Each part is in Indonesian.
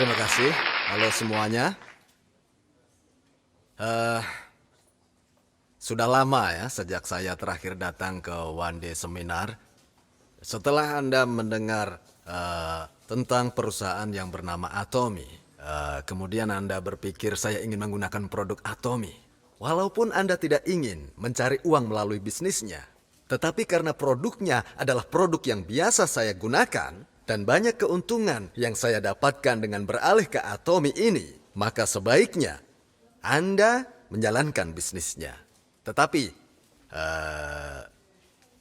Terima kasih. Halo semuanya. Eh, Sudah lama ya sejak saya terakhir datang ke One Day Seminar. Setelah Anda mendengar tentang perusahaan yang bernama Atomy, kemudian Anda berpikir saya ingin menggunakan produk Atomy. Walaupun Anda tidak ingin mencari uang melalui bisnisnya, tetapi karena produknya adalah produk yang biasa saya gunakan, dan banyak keuntungan yang saya dapatkan dengan beralih ke Atomy ini, maka sebaiknya Anda menjalankan bisnisnya. Tetapi,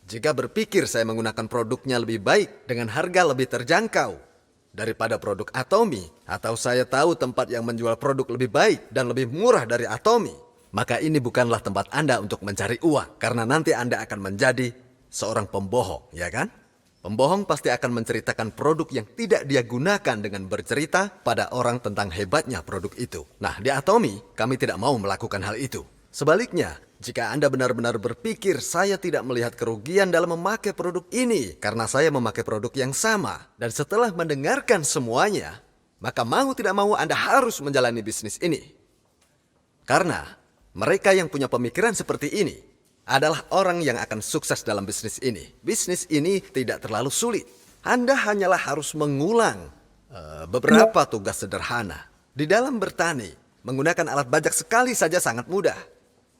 jika berpikir saya menggunakan produknya lebih baik dengan harga lebih terjangkau daripada produk Atomy, atau saya tahu tempat yang menjual produk lebih baik dan lebih murah dari Atomy, maka ini bukanlah tempat Anda untuk mencari uang, karena nanti Anda akan menjadi seorang pembohong, ya kan? Pembohong pasti akan menceritakan produk yang tidak dia gunakan dengan bercerita pada orang tentang hebatnya produk itu. Nah, di Atomy, kami tidak mau melakukan hal itu. Sebaliknya, jika Anda benar-benar berpikir saya tidak melihat kerugian dalam memakai produk ini karena saya memakai produk yang sama, dan setelah mendengarkan semuanya, maka mau tidak mau Anda harus menjalani bisnis ini. Karena mereka yang punya pemikiran seperti ini adalah orang yang akan sukses dalam bisnis ini. Bisnis ini tidak terlalu sulit. Anda hanyalah harus mengulang beberapa tugas sederhana. Di dalam bertani, menggunakan alat bajak sekali saja sangat mudah.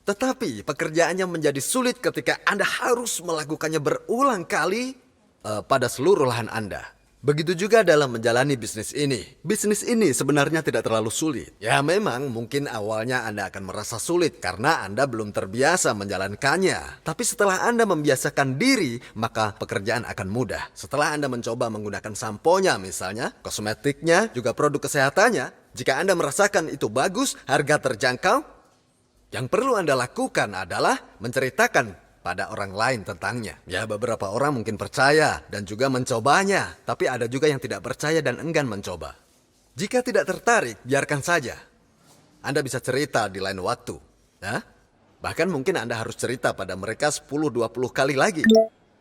Tetapi pekerjaannya menjadi sulit ketika Anda harus melakukannya berulang kali pada seluruh lahan Anda. Begitu juga dalam menjalani bisnis ini. Bisnis ini sebenarnya tidak terlalu sulit. Ya memang mungkin awalnya Anda akan merasa sulit karena Anda belum terbiasa menjalankannya. Tapi setelah Anda membiasakan diri, maka pekerjaan akan mudah. Setelah Anda mencoba menggunakan samponya misalnya, kosmetiknya, juga produk kesehatannya, jika Anda merasakan itu bagus, harga terjangkau, yang perlu Anda lakukan adalah menceritakan pada orang lain tentangnya. Ya, beberapa orang mungkin percaya dan juga mencobanya, tapi ada juga yang tidak percaya dan enggan mencoba. Jika tidak tertarik, biarkan saja. Anda bisa cerita di lain waktu. Ya? Bahkan mungkin Anda harus cerita pada mereka 10-20 kali lagi.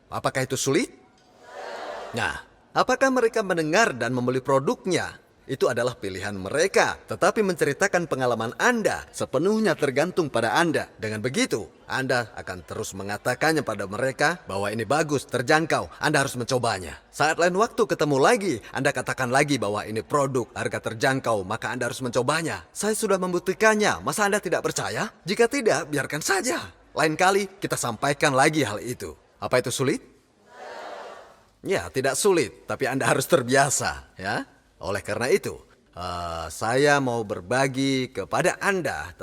Apakah itu sulit? Nah, apakah mereka mendengar dan membeli produknya? Itu adalah pilihan mereka. Tetapi menceritakan pengalaman Anda sepenuhnya tergantung pada Anda. Dengan begitu, Anda akan terus mengatakannya pada mereka bahwa ini bagus, terjangkau, Anda harus mencobanya. Saat lain waktu ketemu lagi, Anda katakan lagi bahwa ini produk, harga terjangkau, maka Anda harus mencobanya. Saya sudah membuktikannya, masa Anda tidak percaya? Jika tidak, biarkan saja. Lain kali kita sampaikan lagi hal itu. Apa itu sulit? Ya, tidak sulit, tapi Anda harus terbiasa, ya. Oleh karena itu, saya mau berbagi kepada Anda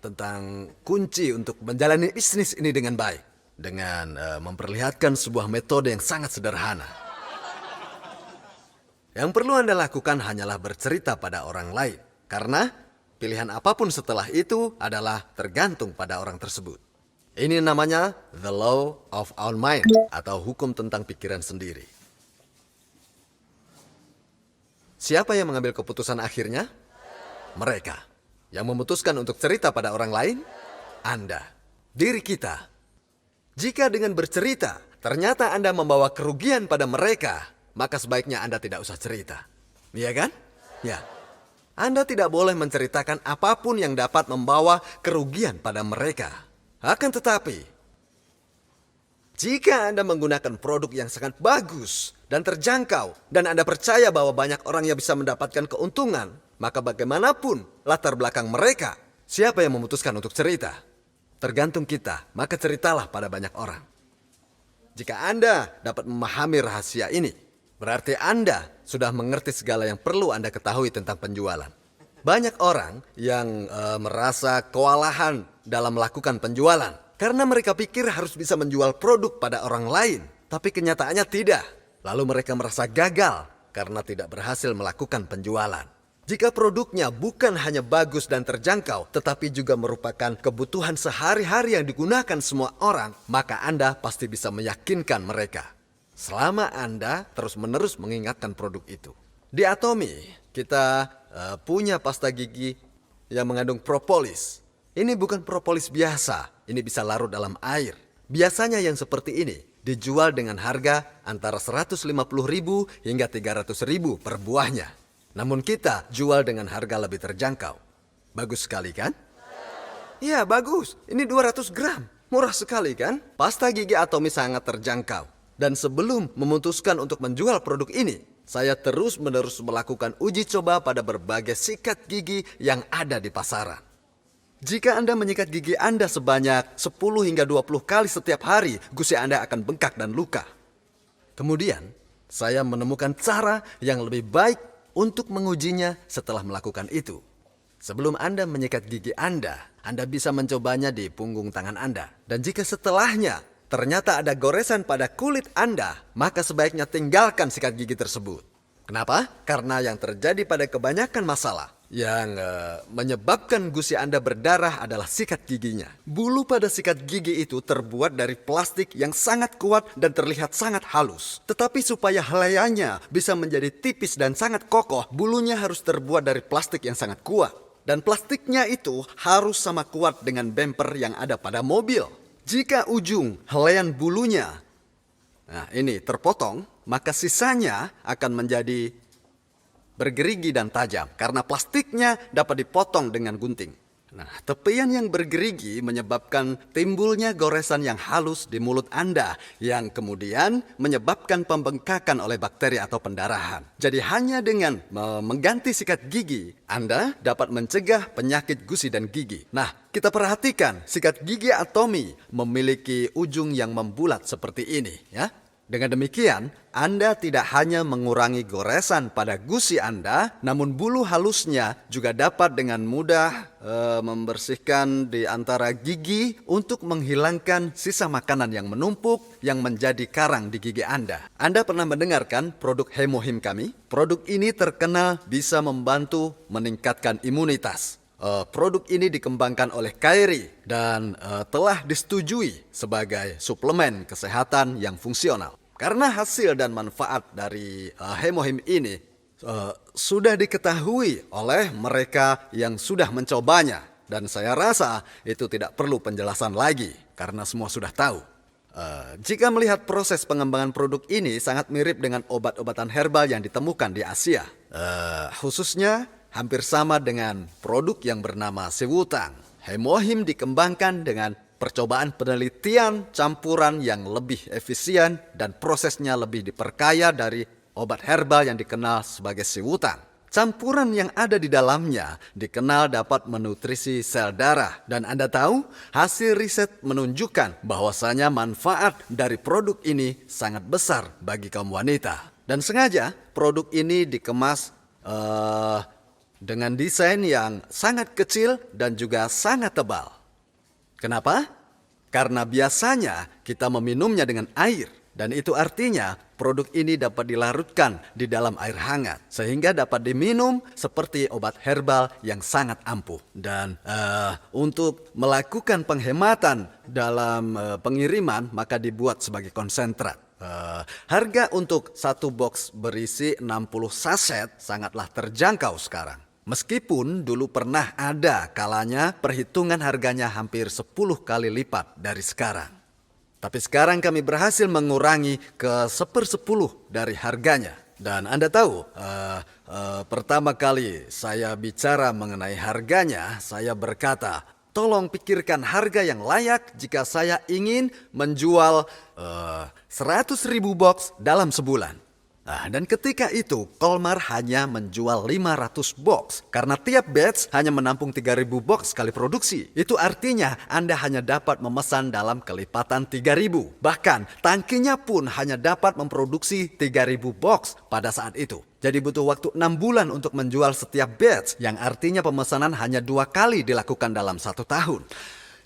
tentang kunci untuk menjalani bisnis ini dengan baik. Dengan memperlihatkan sebuah metode yang sangat sederhana. Yang perlu Anda lakukan hanyalah bercerita pada orang lain. Karena pilihan apapun setelah itu adalah tergantung pada orang tersebut. Ini namanya the law of our mind atau hukum tentang pikiran sendiri. Siapa yang mengambil keputusan akhirnya? Mereka. Yang memutuskan untuk cerita pada orang lain? Anda. Diri kita. Jika dengan bercerita, ternyata Anda membawa kerugian pada mereka, maka sebaiknya Anda tidak usah cerita. Iya kan? Ya. Anda tidak boleh menceritakan apapun yang dapat membawa kerugian pada mereka. Akan tetapi, jika Anda menggunakan produk yang sangat bagus dan terjangkau, dan Anda percaya bahwa banyak orang yang bisa mendapatkan keuntungan, maka bagaimanapun latar belakang mereka, siapa yang memutuskan untuk cerita? Tergantung kita, maka ceritalah pada banyak orang. Jika Anda dapat memahami rahasia ini, berarti Anda sudah mengerti segala yang perlu Anda ketahui tentang penjualan. Banyak orang yang merasa kewalahan dalam melakukan penjualan, karena mereka pikir harus bisa menjual produk pada orang lain, tapi kenyataannya tidak. Lalu mereka merasa gagal karena tidak berhasil melakukan penjualan. Jika produknya bukan hanya bagus dan terjangkau, tetapi juga merupakan kebutuhan sehari-hari yang digunakan semua orang, maka Anda pasti bisa meyakinkan mereka. Selama Anda terus-menerus mengingatkan produk itu. Di Atomy, kita punya pasta gigi yang mengandung propolis. Ini bukan propolis biasa, ini bisa larut dalam air. Biasanya yang seperti ini dijual dengan harga antara 150.000 hingga 300.000 per buahnya. Namun kita jual dengan harga lebih terjangkau. Bagus sekali kan? Ya, bagus. Ini 200 gram. Murah sekali kan? Pasta gigi Atomy sangat terjangkau. Dan sebelum memutuskan untuk menjual produk ini, saya terus-menerus melakukan uji coba pada berbagai sikat gigi yang ada di pasaran. Jika Anda menyikat gigi Anda sebanyak 10 hingga 20 kali setiap hari, gusi Anda akan bengkak dan luka. Kemudian, saya menemukan cara yang lebih baik untuk mengujinya setelah melakukan itu. Sebelum Anda menyikat gigi Anda bisa mencobanya di punggung tangan Anda. Dan jika setelahnya ternyata ada goresan pada kulit Anda, maka sebaiknya tinggalkan sikat gigi tersebut. Kenapa? Karena yang terjadi pada kebanyakan masalah yang menyebabkan gusi Anda berdarah adalah sikat giginya. Bulu pada sikat gigi itu terbuat dari plastik yang sangat kuat dan terlihat sangat halus. Tetapi supaya helaiannya bisa menjadi tipis dan sangat kokoh, bulunya harus terbuat dari plastik yang sangat kuat. Dan plastiknya itu harus sama kuat dengan bumper yang ada pada mobil. Jika ujung helaian bulunya ini terpotong, maka sisanya akan menjadi bergerigi dan tajam karena plastiknya dapat dipotong dengan gunting. Nah, tepian yang bergerigi menyebabkan timbulnya goresan yang halus di mulut Anda yang kemudian menyebabkan pembengkakan oleh bakteri atau pendarahan. Jadi hanya dengan mengganti sikat gigi, Anda dapat mencegah penyakit gusi dan gigi. Nah, kita perhatikan sikat gigi Atomy memiliki ujung yang membulat seperti ini, ya. Dengan demikian, Anda tidak hanya mengurangi goresan pada gusi Anda, namun bulu halusnya juga dapat dengan mudah membersihkan di antara gigi untuk menghilangkan sisa makanan yang menumpuk yang menjadi karang di gigi Anda. Anda pernah mendengarkan produk Hemohim kami? Produk ini terkenal bisa membantu meningkatkan imunitas. Produk ini dikembangkan oleh KAIRI dan telah disetujui sebagai suplemen kesehatan yang fungsional. Karena hasil dan manfaat dari Hemohim ini sudah diketahui oleh mereka yang sudah mencobanya. Dan saya rasa itu tidak perlu penjelasan lagi karena semua sudah tahu. Jika melihat proses pengembangan produk ini sangat mirip dengan obat-obatan herbal yang ditemukan di Asia. Khususnya hampir sama dengan produk yang bernama Sewutang. Hemohim dikembangkan dengan percobaan penelitian campuran yang lebih efisien dan prosesnya lebih diperkaya dari obat herbal yang dikenal sebagai Sewutang. Campuran yang ada di dalamnya dikenal dapat menutrisi sel darah. Dan Anda tahu, hasil riset menunjukkan bahwasanya manfaat dari produk ini sangat besar bagi kaum wanita. Dan sengaja produk ini dikemas dengan desain yang sangat kecil dan juga sangat tebal. Kenapa? Karena biasanya kita meminumnya dengan air. Dan itu artinya produk ini dapat dilarutkan di dalam air hangat. Sehingga dapat diminum seperti obat herbal yang sangat ampuh. Dan untuk melakukan penghematan dalam pengiriman maka dibuat sebagai konsentrat. Harga untuk satu box berisi 60 saset sangatlah terjangkau sekarang. Meskipun dulu pernah ada kalanya perhitungan harganya hampir 10 kali lipat dari sekarang. Tapi sekarang kami berhasil mengurangi ke 1/10 dari harganya. Dan Anda tahu, pertama kali saya bicara mengenai harganya, saya berkata, tolong pikirkan harga yang layak jika saya ingin menjual 100.000 box dalam sebulan. Dan ketika itu Colmar hanya menjual 500 box karena tiap batch hanya menampung 3.000 box sekali produksi. Itu artinya Anda hanya dapat memesan dalam kelipatan 3.000. Bahkan tangkinya pun hanya dapat memproduksi 3.000 box pada saat itu. Jadi butuh waktu 6 bulan untuk menjual setiap batch yang artinya pemesanan hanya 2 kali dilakukan dalam 1 tahun.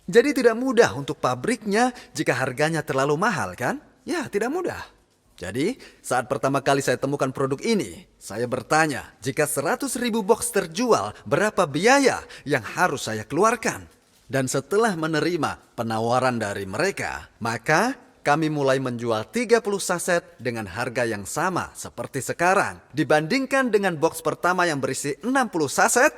Jadi tidak mudah untuk pabriknya jika harganya terlalu mahal kan? Ya tidak mudah. Jadi, saat pertama kali saya temukan produk ini, saya bertanya, jika 100.000 box terjual, berapa biaya yang harus saya keluarkan? Dan setelah menerima penawaran dari mereka, maka kami mulai menjual 30 saset dengan harga yang sama seperti sekarang. Dibandingkan dengan box pertama yang berisi 60 saset,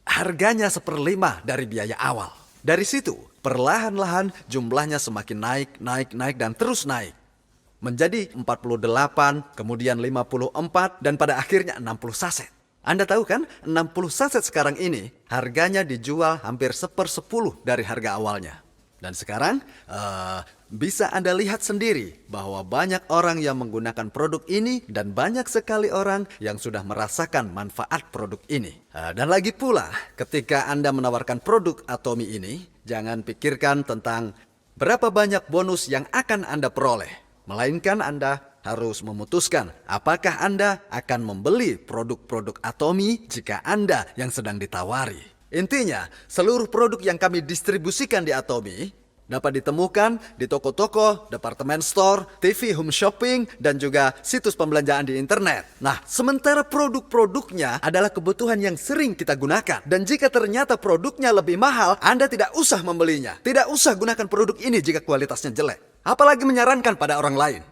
harganya 1/5 dari biaya awal. Dari situ, perlahan-lahan jumlahnya semakin naik dan terus naik. Menjadi 48, kemudian 54, dan pada akhirnya 60 saset. Anda tahu kan, 60 saset sekarang ini harganya dijual hampir 1/10 dari harga awalnya. Dan sekarang bisa Anda lihat sendiri bahwa banyak orang yang menggunakan produk ini dan banyak sekali orang yang sudah merasakan manfaat produk ini. Dan lagi pula, ketika Anda menawarkan produk Atomy ini, jangan pikirkan tentang berapa banyak bonus yang akan Anda peroleh. Melainkan Anda harus memutuskan apakah Anda akan membeli produk-produk Atomy jika Anda yang sedang ditawari. Intinya, seluruh produk yang kami distribusikan di Atomy dapat ditemukan di toko-toko, departemen store, TV home shopping, dan juga situs pembelanjaan di internet. Nah, sementara produk-produknya adalah kebutuhan yang sering kita gunakan. Dan jika ternyata produknya lebih mahal, Anda tidak usah membelinya. Tidak usah gunakan produk ini jika kualitasnya jelek. Apalagi menyarankan pada orang lain.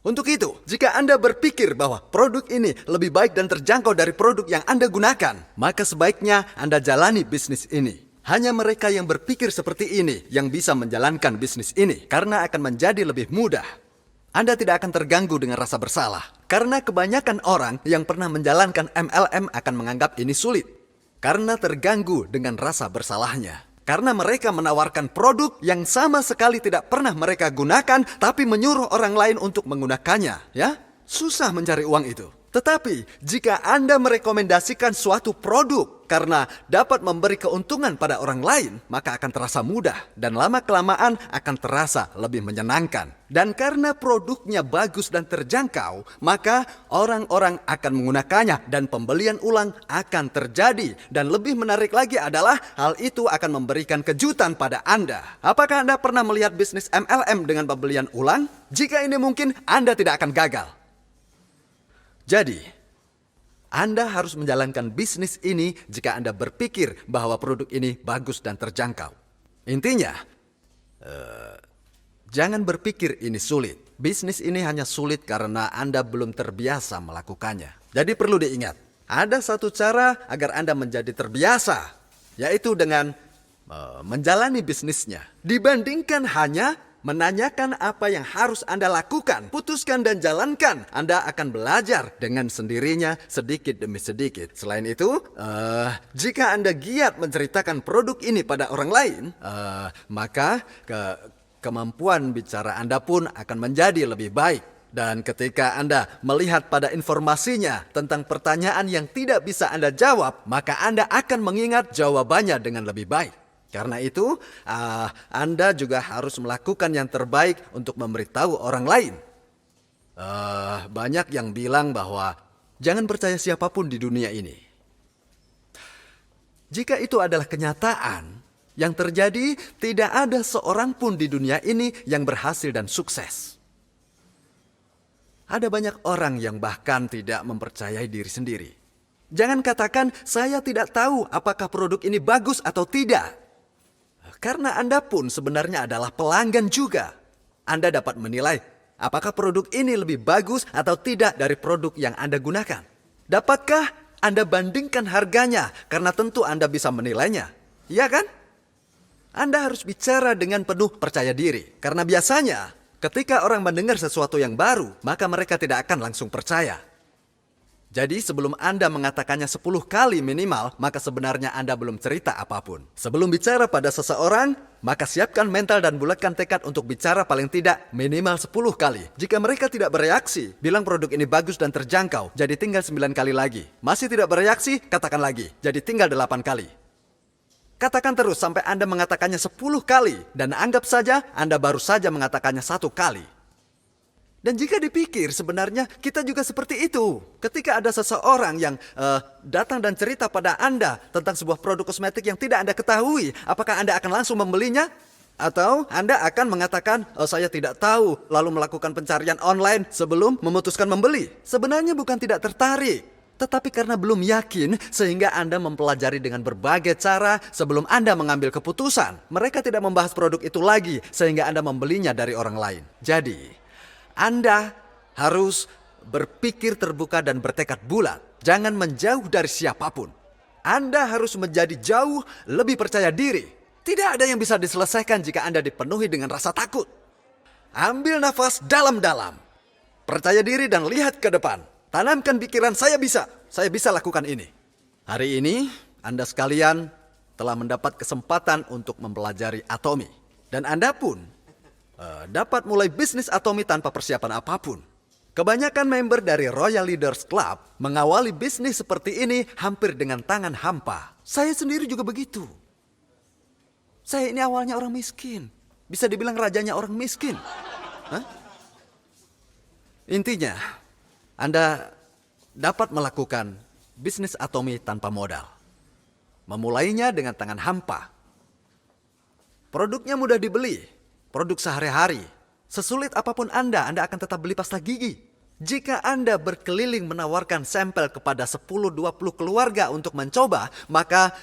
Untuk itu, jika Anda berpikir bahwa produk ini lebih baik dan terjangkau dari produk yang Anda gunakan, maka sebaiknya Anda jalani bisnis ini. Hanya mereka yang berpikir seperti ini yang bisa menjalankan bisnis ini, karena akan menjadi lebih mudah. Anda tidak akan terganggu dengan rasa bersalah, karena kebanyakan orang yang pernah menjalankan MLM akan menganggap ini sulit, karena terganggu dengan rasa bersalahnya. Karena mereka menawarkan produk yang sama sekali tidak pernah mereka gunakan, tapi menyuruh orang lain untuk menggunakannya. Ya, susah mencari uang itu. Tetapi, jika Anda merekomendasikan suatu produk karena dapat memberi keuntungan pada orang lain, maka akan terasa mudah dan lama-kelamaan akan terasa lebih menyenangkan. Dan karena produknya bagus dan terjangkau, maka orang-orang akan menggunakannya dan pembelian ulang akan terjadi. Dan lebih menarik lagi adalah hal itu akan memberikan kejutan pada Anda. Apakah Anda pernah melihat bisnis MLM dengan pembelian ulang? Jika ini mungkin, Anda tidak akan gagal. Jadi, Anda harus menjalankan bisnis ini jika Anda berpikir bahwa produk ini bagus dan terjangkau. Intinya, jangan berpikir ini sulit. Bisnis ini hanya sulit karena Anda belum terbiasa melakukannya. Jadi perlu diingat, ada satu cara agar Anda menjadi terbiasa, yaitu dengan menjalani bisnisnya. Dibandingkan hanya menanyakan apa yang harus Anda lakukan, putuskan dan jalankan. Anda akan belajar dengan sendirinya sedikit demi sedikit. Selain itu, jika Anda giat menceritakan produk ini pada orang lain, maka kemampuan bicara Anda pun akan menjadi lebih baik. Dan ketika Anda melihat pada informasinya tentang pertanyaan yang tidak bisa Anda jawab, maka Anda akan mengingat jawabannya dengan lebih baik. Karena itu, Anda juga harus melakukan yang terbaik untuk memberitahu orang lain. Banyak yang bilang bahwa jangan percaya siapapun di dunia ini. Jika itu adalah kenyataan yang terjadi, tidak ada seorang pun di dunia ini yang berhasil dan sukses. Ada banyak orang yang bahkan tidak mempercayai diri sendiri. Jangan katakan, saya tidak tahu apakah produk ini bagus atau tidak. Karena Anda pun sebenarnya adalah pelanggan juga. Anda dapat menilai apakah produk ini lebih bagus atau tidak dari produk yang Anda gunakan. Dapatkah Anda bandingkan harganya? Karena tentu Anda bisa menilainya. Iya kan? Anda harus bicara dengan penuh percaya diri. Karena biasanya ketika orang mendengar sesuatu yang baru, maka mereka tidak akan langsung percaya. Jadi sebelum Anda mengatakannya 10 kali minimal, maka sebenarnya Anda belum cerita apapun. Sebelum bicara pada seseorang, maka siapkan mental dan bulatkan tekad untuk bicara paling tidak minimal 10 kali. Jika mereka tidak bereaksi, bilang produk ini bagus dan terjangkau, jadi tinggal 9 kali lagi. Masih tidak bereaksi, katakan lagi, jadi tinggal 8 kali. Katakan terus sampai Anda mengatakannya 10 kali, dan anggap saja Anda baru saja mengatakannya 1 kali. Dan jika dipikir sebenarnya kita juga seperti itu. Ketika ada seseorang yang datang dan cerita pada Anda tentang sebuah produk kosmetik yang tidak Anda ketahui, apakah Anda akan langsung membelinya? Atau Anda akan mengatakan, saya tidak tahu, lalu melakukan pencarian online sebelum memutuskan membeli? Sebenarnya bukan tidak tertarik, tetapi karena belum yakin sehingga Anda mempelajari dengan berbagai cara sebelum Anda mengambil keputusan. Mereka tidak membahas produk itu lagi sehingga Anda membelinya dari orang lain. Jadi, Anda harus berpikir terbuka dan bertekad bulat. Jangan menjauh dari siapapun. Anda harus menjadi jauh lebih percaya diri. Tidak ada yang bisa diselesaikan jika Anda dipenuhi dengan rasa takut. Ambil nafas dalam-dalam. Percaya diri dan lihat ke depan. Tanamkan pikiran, saya bisa lakukan ini. Hari ini, Anda sekalian telah mendapat kesempatan untuk mempelajari Atomy. Dan Anda pun dapat mulai bisnis Atomy tanpa persiapan apapun. Kebanyakan member dari Royal Leaders Club mengawali bisnis seperti ini hampir dengan tangan hampa. Saya sendiri juga begitu. Saya ini awalnya orang miskin. Bisa dibilang rajanya orang miskin. Hah? Intinya, Anda dapat melakukan bisnis Atomy tanpa modal. Memulainya dengan tangan hampa. Produknya mudah dibeli. Produk sehari-hari. Sesulit apapun Anda akan tetap beli pasta gigi. Jika Anda berkeliling menawarkan sampel kepada 10-20 keluarga untuk mencoba, maka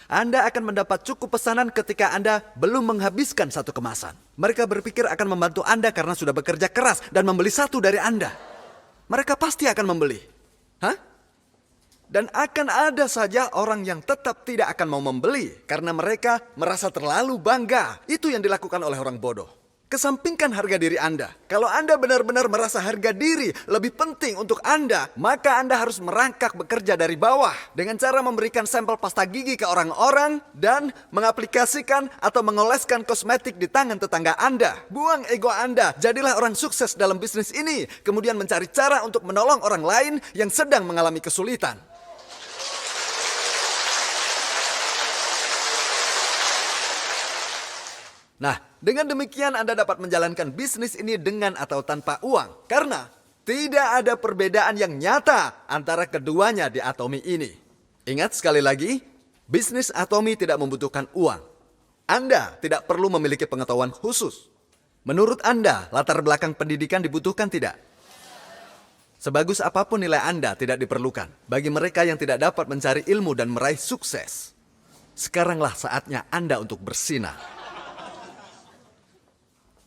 Anda akan mendapat cukup pesanan ketika Anda belum menghabiskan satu kemasan. Mereka berpikir akan membantu Anda karena sudah bekerja keras dan membeli satu dari Anda. Mereka pasti akan membeli. Hah? Dan akan ada saja orang yang tetap tidak akan mau membeli karena mereka merasa terlalu bangga. Itu yang dilakukan oleh orang bodoh. Kesampingkan harga diri Anda. Kalau Anda benar-benar merasa harga diri lebih penting untuk Anda, maka Anda harus merangkak bekerja dari bawah dengan cara memberikan sampel pasta gigi ke orang-orang dan mengaplikasikan atau mengoleskan kosmetik di tangan tetangga Anda. Buang ego Anda, jadilah orang sukses dalam bisnis ini, kemudian mencari cara untuk menolong orang lain yang sedang mengalami kesulitan. Nah, dengan demikian Anda dapat menjalankan bisnis ini dengan atau tanpa uang. Karena tidak ada perbedaan yang nyata antara keduanya di Atomy ini. Ingat sekali lagi, bisnis Atomy tidak membutuhkan uang. Anda tidak perlu memiliki pengetahuan khusus. Menurut Anda, latar belakang pendidikan dibutuhkan tidak? Sebagus apapun nilai Anda tidak diperlukan bagi mereka yang tidak dapat mencari ilmu dan meraih sukses. Sekaranglah saatnya Anda untuk bersinar.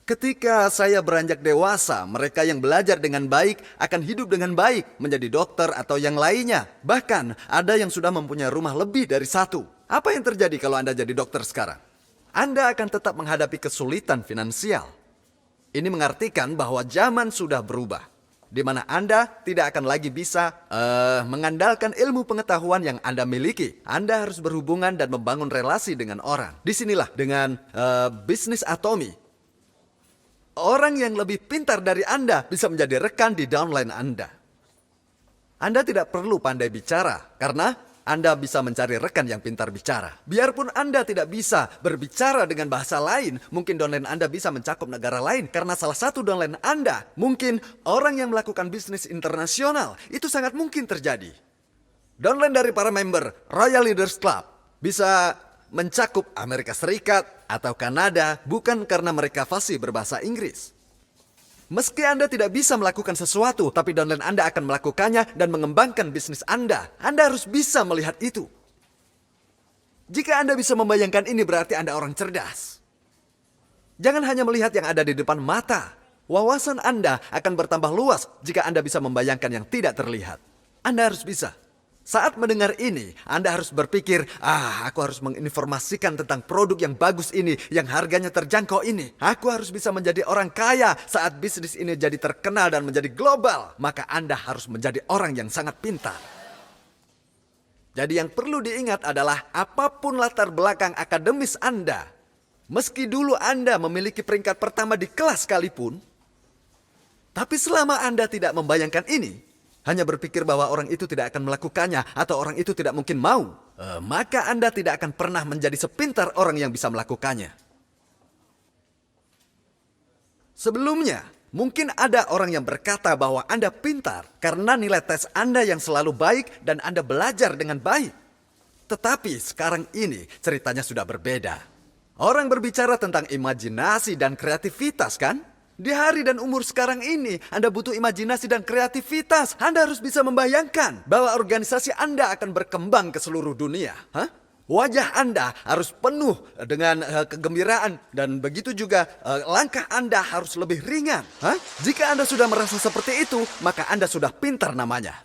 Ketika saya beranjak dewasa, mereka yang belajar dengan baik akan hidup dengan baik, menjadi dokter atau yang lainnya. Bahkan ada yang sudah mempunyai rumah lebih dari satu. Apa yang terjadi kalau Anda jadi dokter sekarang? Anda akan tetap menghadapi kesulitan finansial. Ini mengartikan bahwa zaman sudah berubah, di mana Anda tidak akan lagi bisa mengandalkan ilmu pengetahuan yang Anda miliki. Anda harus berhubungan dan membangun relasi dengan orang. Disinilah dengan bisnis Atomy. Orang yang lebih pintar dari Anda bisa menjadi rekan di downline Anda. Anda tidak perlu pandai bicara, karena Anda bisa mencari rekan yang pintar bicara. Biarpun Anda tidak bisa berbicara dengan bahasa lain, mungkin downline Anda bisa mencakup negara lain, karena salah satu downline Anda mungkin orang yang melakukan bisnis internasional. Itu sangat mungkin terjadi. Downline dari para member Royal Leaders Club bisa mencakup Amerika Serikat atau Kanada bukan karena mereka fasih berbahasa Inggris. Meski Anda tidak bisa melakukan sesuatu, tapi downline Anda akan melakukannya dan mengembangkan bisnis Anda. Anda harus bisa melihat itu. Jika Anda bisa membayangkan ini, berarti Anda orang cerdas. Jangan hanya melihat yang ada di depan mata. Wawasan Anda akan bertambah luas jika Anda bisa membayangkan yang tidak terlihat. Anda harus bisa. Saat mendengar ini, Anda harus berpikir, aku harus menginformasikan tentang produk yang bagus ini, yang harganya terjangkau ini. Aku harus bisa menjadi orang kaya saat bisnis ini jadi terkenal dan menjadi global. Maka Anda harus menjadi orang yang sangat pintar. Jadi yang perlu diingat adalah apapun latar belakang akademis Anda, meski dulu Anda memiliki peringkat pertama di kelas sekalipun, tapi selama Anda tidak membayangkan ini, hanya berpikir bahwa orang itu tidak akan melakukannya atau orang itu tidak mungkin mau, maka Anda tidak akan pernah menjadi sepintar orang yang bisa melakukannya. Sebelumnya, mungkin ada orang yang berkata bahwa Anda pintar karena nilai tes Anda yang selalu baik dan Anda belajar dengan baik. Tetapi sekarang ini ceritanya sudah berbeda. Orang berbicara tentang imajinasi dan kreativitas, kan? Di hari dan umur sekarang ini, Anda butuh imajinasi dan kreativitas. Anda harus bisa membayangkan bahwa organisasi Anda akan berkembang ke seluruh dunia. Wajah Anda harus penuh dengan kegembiraan dan begitu juga langkah Anda harus lebih ringan. Jika Anda sudah merasa seperti itu, maka Anda sudah pintar namanya.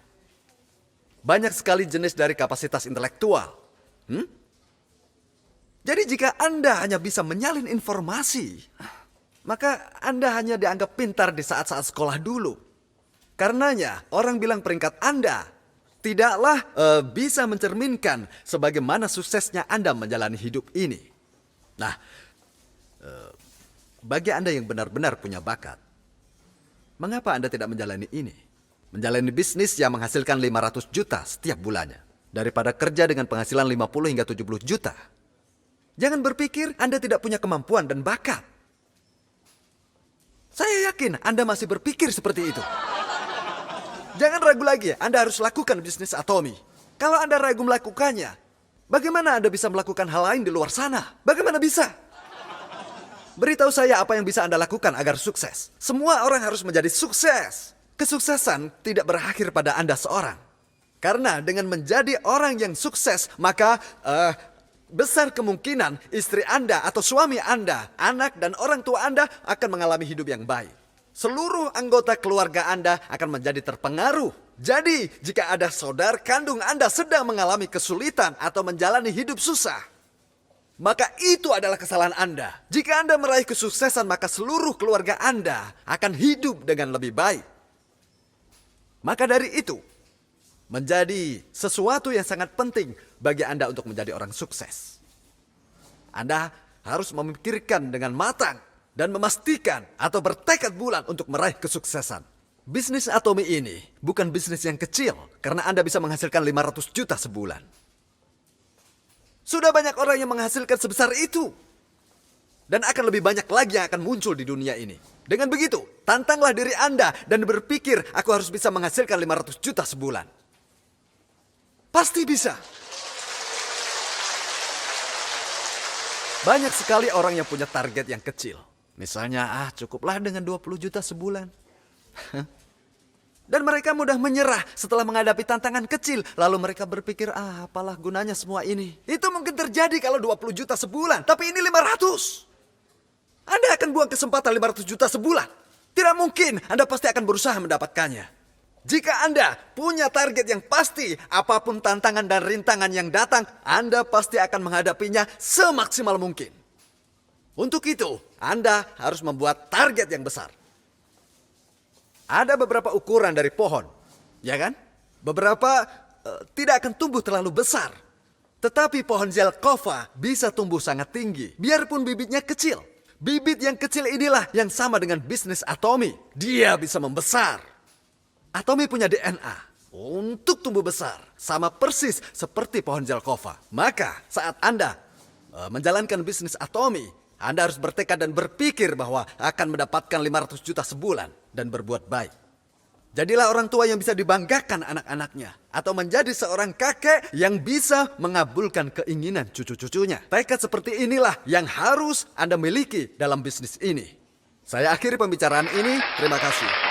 Banyak sekali jenis dari kapasitas intelektual. Jadi jika Anda hanya bisa menyalin informasi, maka Anda hanya dianggap pintar di saat-saat sekolah dulu. Karenanya, orang bilang peringkat Anda tidaklah bisa mencerminkan sebagaimana suksesnya Anda menjalani hidup ini. Nah, bagi Anda yang benar-benar punya bakat, mengapa Anda tidak menjalani ini? Menjalani bisnis yang menghasilkan 500 juta setiap bulannya, daripada kerja dengan penghasilan 50 hingga 70 juta. Jangan berpikir Anda tidak punya kemampuan dan bakat. Saya yakin Anda masih berpikir seperti itu. Jangan ragu lagi, Anda harus lakukan bisnis Atomy. Kalau Anda ragu melakukannya, bagaimana Anda bisa melakukan hal lain di luar sana? Bagaimana bisa? Beritahu saya apa yang bisa Anda lakukan agar sukses. Semua orang harus menjadi sukses. Kesuksesan tidak berakhir pada Anda seorang. Karena dengan menjadi orang yang sukses, maka besar kemungkinan istri Anda atau suami Anda, anak dan orang tua Anda akan mengalami hidup yang baik. Seluruh anggota keluarga Anda akan menjadi terpengaruh. Jadi, jika ada saudara kandung Anda sedang mengalami kesulitan atau menjalani hidup susah, maka itu adalah kesalahan Anda. Jika Anda meraih kesuksesan, maka seluruh keluarga Anda akan hidup dengan lebih baik. Maka dari itu, menjadi sesuatu yang sangat penting bagi Anda untuk menjadi orang sukses. Anda harus memikirkan dengan matang dan memastikan atau bertekad bulat untuk meraih kesuksesan. Bisnis Atomy ini bukan bisnis yang kecil karena Anda bisa menghasilkan 500 juta sebulan. Sudah banyak orang yang menghasilkan sebesar itu. Dan akan lebih banyak lagi yang akan muncul di dunia ini. Dengan begitu, tantanglah diri Anda dan berpikir aku harus bisa menghasilkan 500 juta sebulan. Pasti bisa. Banyak sekali orang yang punya target yang kecil. Misalnya, cukuplah dengan 20 juta sebulan. Dan mereka mudah menyerah setelah menghadapi tantangan kecil. Lalu mereka berpikir, apalah gunanya semua ini. Itu mungkin terjadi kalau 20 juta sebulan. Tapi ini 500. Anda akan buang kesempatan 500 juta sebulan. Tidak mungkin, Anda pasti akan berusaha mendapatkannya. Jika Anda punya target yang pasti, apapun tantangan dan rintangan yang datang, Anda pasti akan menghadapinya semaksimal mungkin. Untuk itu, Anda harus membuat target yang besar. Ada beberapa ukuran dari pohon, ya kan? Beberapa tidak akan tumbuh terlalu besar. Tetapi pohon Zelkova bisa tumbuh sangat tinggi, biarpun bibitnya kecil. Bibit yang kecil inilah yang sama dengan bisnis Atomy. Dia bisa membesar. Atomy punya DNA untuk tumbuh besar, sama persis seperti pohon Zelkova. Maka saat Anda menjalankan bisnis Atomy, Anda harus bertekad dan berpikir bahwa akan mendapatkan 500 juta sebulan dan berbuat baik. Jadilah orang tua yang bisa dibanggakan anak-anaknya. Atau menjadi seorang kakek yang bisa mengabulkan keinginan cucu-cucunya. Tekad seperti inilah yang harus Anda miliki dalam bisnis ini. Saya akhiri pembicaraan ini. Terima kasih.